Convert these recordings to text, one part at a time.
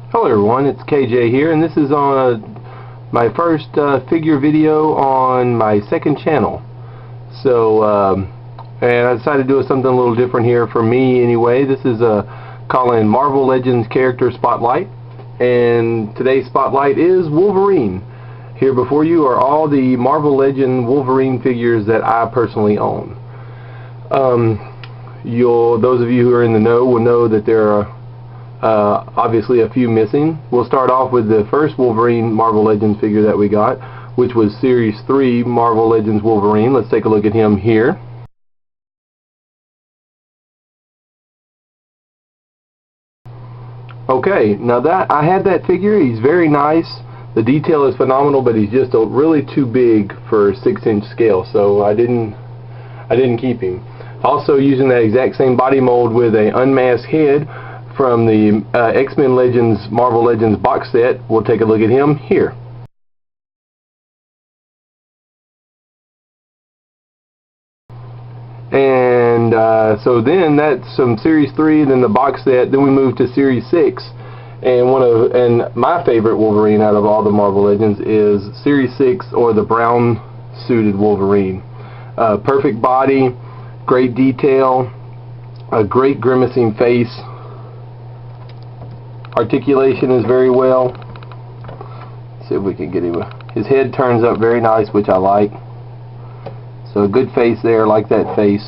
Hello everyone, it's KJ here, and this is on my first figure video on my second channel. So, and I decided to do something a little different here for me anyway. This is calling Marvel Legends Character Spotlight, and today's spotlight is Wolverine. Here before you are all the Marvel Legend Wolverine figures that I personally own. Those of you who are in the know will know that there are obviously a few missing. We'll start off with the first Wolverine Marvel Legends figure that we got, which was Series 3 Marvel Legends Wolverine. Let's take a look at him here. Okay, now that I had that figure, he's very nice. The detail is phenomenal, but he's just really too big for 6-inch scale, so I didn't keep him. Also using that exact same body mold with an unmasked head from the Xmen Legends Marvel Legends box set. We'll take a look at him here. And so then that's some Series 3, then the box set, then we move to Series 6. And my favorite Wolverine out of all the Marvel Legends is Series 6, or the brown suited Wolverine. Perfect body, great detail, a great grimacing face. Articulation is very well. Let's see if we can get him. His head turns up very nice, which I like. So a good face there, I like that face.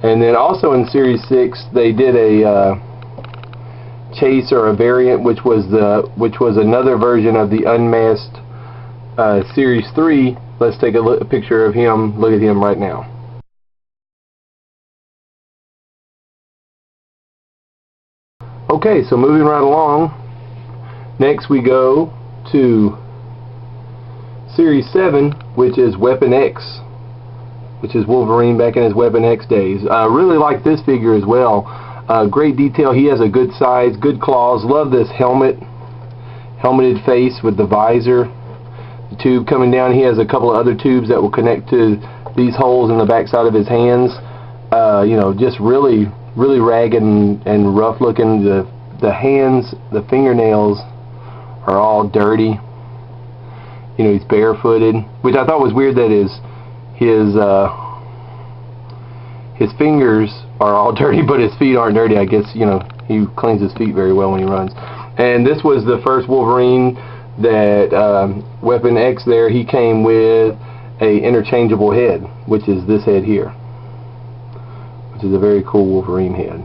And then also in Series 6 they did a chase, or a variant, which was another version of the unmasked Series 3. Let's take a picture of him. Look at him right now. Okay, so moving right along, next we go to Series 7, which is Weapon X, which is Wolverine back in his Weapon X days. I really like this figure as well. Great detail. He has a good size, good claws. Love this helmeted face with the visor. The tube coming down. He has a couple of other tubes that will connect to these holes in the backside of his hands. You know, just really ragged and rough looking. The hands, the fingernails are all dirty. You know, he's barefooted, which I thought was weird that his fingers are all dirty, but his feet aren't dirty. I guess, you know, he cleans his feet very well when he runs. And this was the first Wolverine that Weapon X there, he came with a interchangeable head, which is this head here, which is a very cool Wolverine head.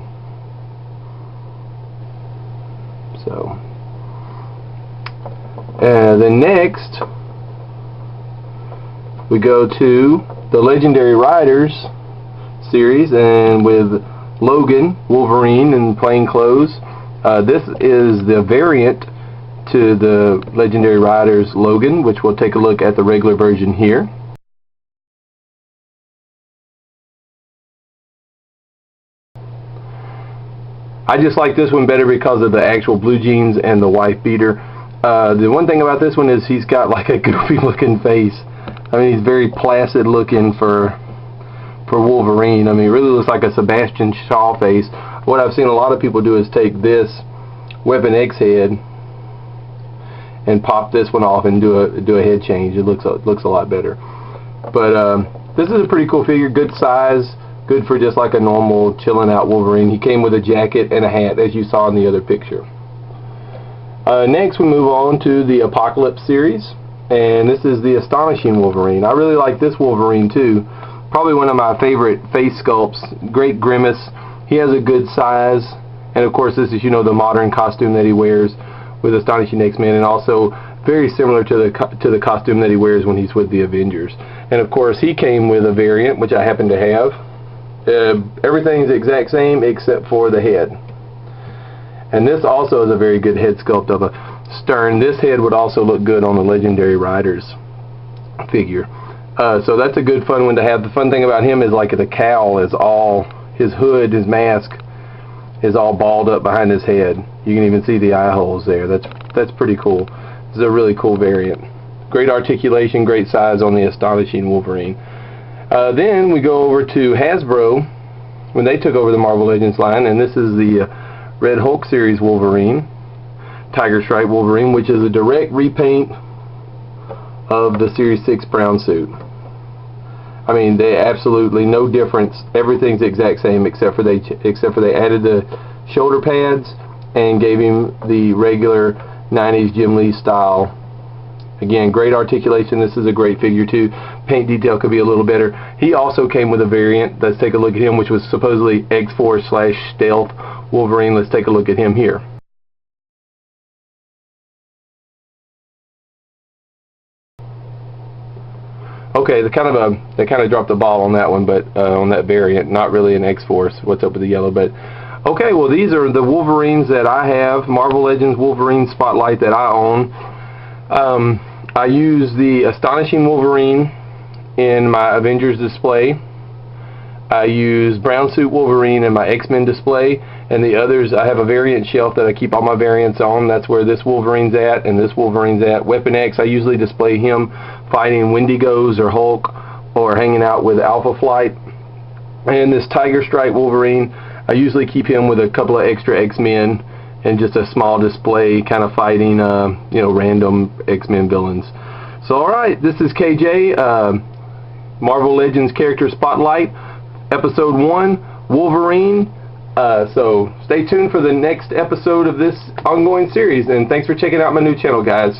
So, then next we go to the Legendary Riders series, and with Logan Wolverine in plain clothes. This is the variant to the Legendary Riders Logan, which we'll take a look at the regular version here. I just like this one better because of the actual blue jeans and the wife beater. The one thing about this one is he's got like a goofy looking face. I mean, he's very placid looking for Wolverine. I mean, it really looks like a Sebastian Shaw face. What I've seen a lot of people do is take this Weapon X head and pop this one off and do a head change. It looks a lot better. But this is a pretty cool figure. Good size. Good for just like a normal chilling out Wolverine. He came with a jacket and a hat, as you saw in the other picture. Next we move on to the Apocalypse series, and this is the Astonishing Wolverine. I really like this Wolverine too. Probably one of my favorite face sculpts. Great grimace. He has a good size, and of course this is, you know, the modern costume that he wears with Astonishing X-Men, and also very similar to the costume that he wears when he's with the Avengers. And of course he came with a variant, which I happen to have. Everything's the exact same except for the head. And this also is a very good head sculpt of a stern. This head would also look good on the Legendary Riders figure. So that's a good fun one to have. The fun thing about him is like the cowl is all, his hood, his mask is all balled up behind his head. You can even see the eye holes there. That's pretty cool. This is a really cool variant. Great articulation, great size on the Astonishing Wolverine. Then we go over to Hasbro when they took over the Marvel Legends line, and this is the Red Hulk series Wolverine. Tiger Stripe Wolverine, which is a direct repaint of the Series 6 brown suit. I mean, they absolutely no difference. Everything's the exact same except for they added the shoulder pads and gave him the regular 90s Jim Lee style. Again, great articulation. This is a great figure too. Paint detail could be a little better. He also came with a variant. Let's take a look at him, which was supposedly X-Force/Stealth Wolverine. Let's take a look at him here. Okay, they kind of dropped the ball on that one, but on that variant, not really an X-Force. What's up with the yellow? But okay, well, these are the Wolverines that I have. Marvel Legends Wolverine Spotlight that I own. I use the Astonishing Wolverine in my Avengers display. I use Brown Suit Wolverine in my X-Men display, and the others, I have a variant shelf that I keep all my variants on. That's where this Wolverine's at and this Wolverine's at. Weapon X, I usually display him fighting Wendigos or Hulk or hanging out with Alpha Flight. And this Tiger Stripe Wolverine, I usually keep him with a couple of extra X-Men and just a small display kind of fighting random X-Men villains. So alright, this is KJ, Marvel Legends Character Spotlight, Episode 1, Wolverine. So stay tuned for the next episode of this ongoing series, and thanks for checking out my new channel, guys.